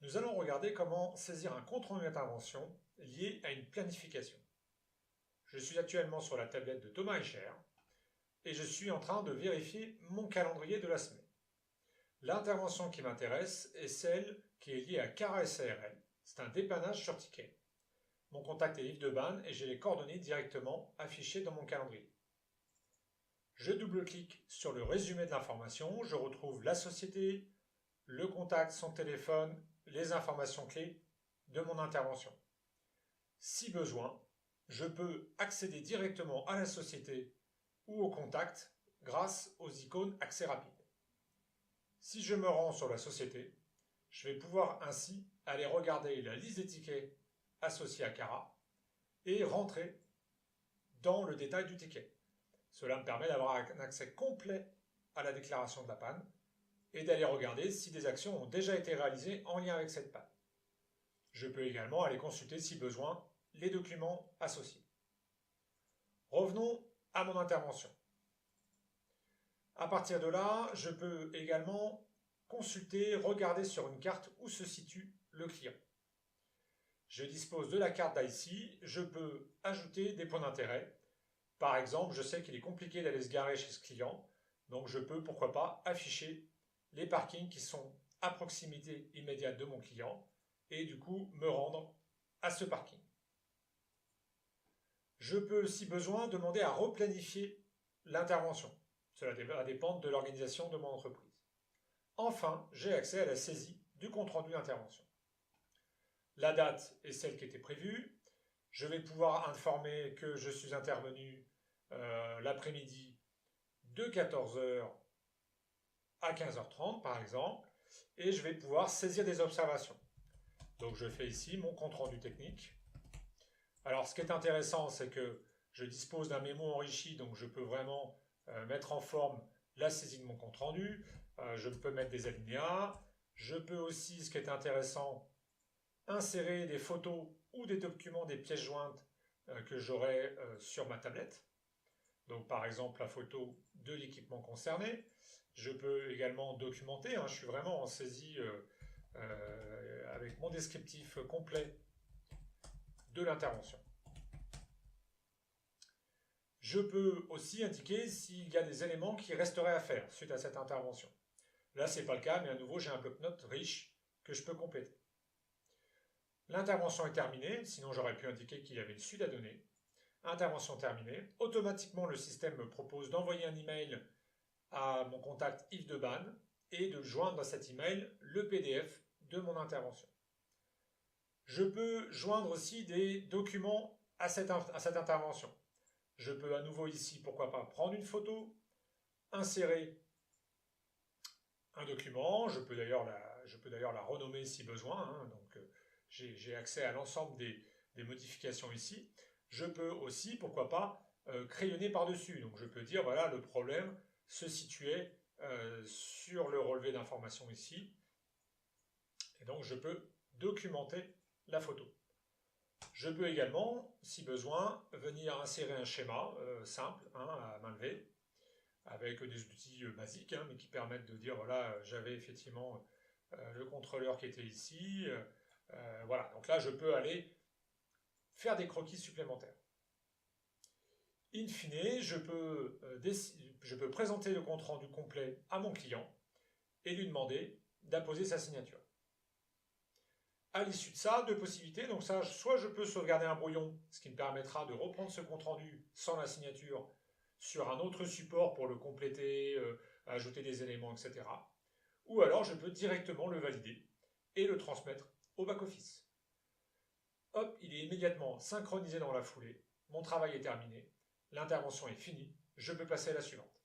Nous allons regarder comment saisir un compte-rendu d'intervention lié à une planification. Je suis actuellement sur la tablette de Thomas Escher et je suis en train de vérifier mon calendrier de la semaine. L'intervention qui m'intéresse est celle qui est liée à Cara SARL. C'est un dépannage sur ticket. Mon contact est Yves Debanne et j'ai les coordonnées directement affichées dans mon calendrier. Je double-clique sur le résumé de l'information, je retrouve la société, le contact, son téléphone, les informations clés de mon intervention. Si besoin, je peux accéder directement à la société ou au contact grâce aux icônes accès rapide. Si je me rends sur la société, je vais pouvoir ainsi aller regarder la liste des tickets associés à Cara et rentrer dans le détail du ticket. Cela me permet d'avoir un accès complet à la déclaration de la panne et d'aller regarder si des actions ont déjà été réalisées en lien avec cette panne. Je peux également aller consulter, si besoin, les documents associés. Revenons à mon intervention. À partir de là, je peux également consulter, regarder sur une carte où se situe le client. Je dispose de la carte d'IC, je peux ajouter des points d'intérêt. Par exemple, je sais qu'il est compliqué d'aller se garer chez ce client, donc je peux, pourquoi pas, afficher les parkings qui sont à proximité immédiate de mon client et du coup me rendre à ce parking. Je peux, si besoin, demander à replanifier l'intervention. Cela va dépendre de l'organisation de mon entreprise. Enfin, j'ai accès à la saisie du compte-rendu d'intervention. La date est celle qui était prévue. Je vais pouvoir informer que je suis intervenu l'après-midi de 14h à 15h30 par exemple, et je vais pouvoir saisir des observations. Donc je fais ici mon compte-rendu technique. Alors ce qui est intéressant, c'est que je dispose d'un mémo enrichi, donc je peux vraiment mettre en forme la saisie de mon compte-rendu. Je peux mettre des alinéas. Je peux aussi, ce qui est intéressant, insérer des photos ou des documents, des pièces jointes que j'aurai sur ma tablette. Donc par exemple la photo de l'équipement concerné. Je peux également documenter, je suis vraiment en saisie avec mon descriptif complet de l'intervention. Je peux aussi indiquer s'il y a des éléments qui resteraient à faire suite à cette intervention. Là, ce n'est pas le cas, mais à nouveau, j'ai un bloc-notes riche que je peux compléter. L'intervention est terminée, sinon j'aurais pu indiquer qu'il y avait une suite à donner. Intervention terminée. Automatiquement, le système me propose d'envoyer un email à mon contact Yves Debanne et de joindre à cet email le PDF de mon intervention. Je peux joindre aussi des documents à cette intervention. Je peux à nouveau ici, pourquoi pas, prendre une photo, insérer un document, je peux d'ailleurs la renommer si besoin, donc j'ai accès à l'ensemble des modifications ici. Je peux aussi, pourquoi pas, crayonner par-dessus, donc je peux dire, voilà, le problème se situait sur le relevé d'informations ici, et donc je peux documenter la photo. Je peux également, si besoin, venir insérer un schéma simple à main levée, avec des outils basiques, mais qui permettent de dire, voilà, j'avais effectivement le contrôleur qui était ici, voilà, donc là je peux aller faire des croquis supplémentaires. In fine, je peux présenter le compte-rendu complet à mon client et lui demander d'apposer sa signature. À l'issue de ça, deux possibilités. Donc ça, soit je peux sauvegarder un brouillon, ce qui me permettra de reprendre ce compte-rendu sans la signature sur un autre support pour le compléter, ajouter des éléments, etc. Ou alors je peux directement le valider et le transmettre au back-office. Hop, il est immédiatement synchronisé dans la foulée. Mon travail est terminé. L'intervention est finie. Je peux passer à la suivante.